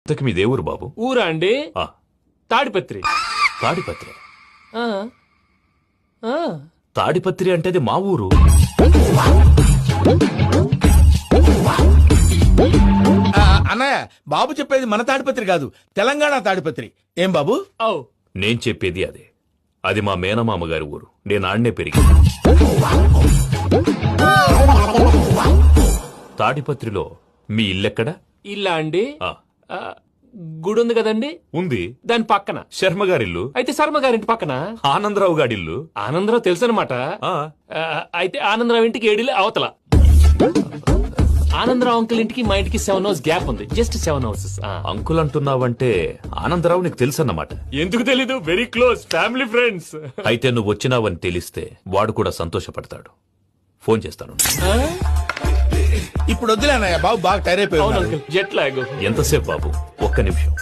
ఇంతకు మీ దేవురు బాబు? ఊరా అండి? ఆ, తాడిపత్రి. తాడిపత్రి. ఆ, ఆ. తాడిపత్రి అంటే అది మా ఊరు. అన్నయ్య, బాబు చెప్పేది మన తాడిపత్రి కాదు, తెలంగాణ తాడిపత్రి. ఏం బాబు? ఔ. నేను చెప్పేది అదే. అది మా మేనమామ గారి ఊరు. నేను ఆడనే పెరిగి. తాడిపత్రిలో మీ ఇల్లెక్కడా? ఇల్లా అండి? ఆ, ఆ, గుడి ఉంది కదండి, ఉంది. దాని పక్కన. శర్మ గారిల్లు. అయితే శర్మ గారింటి పక్కన ఆనందరావు గారిల్లు. ఆనందరావు తెలుసు అనమాట. ఆ, అయితే ఆనందరావు ఇంటికి 7 అవతల. ఆనందరావు అంకుల్ ఇంటికి మా ఇంటికి 7 hours గ్యాప్ ఉంది. Just 7 hours. అంకుల్ అంటున్నావంటే ఆనందరావు నీకు తెలుసన్నమాట. ఎందుకు తెలీదు? Very close family friends. అయితే నువ్వు వచ్చినావని తెలిస్తే వాడు కూడా సంతోషపడతాడు. ఫోన్ చేస్తాను. ఇప్పుడు వద్దులే అన్నయ్య, బాబు బాగా టైర్ అయిపోయి అవును ఉన్నాడు. Uncle, jet lag. ఎంతసేపు బాబు? ఒక్క నిమిషం.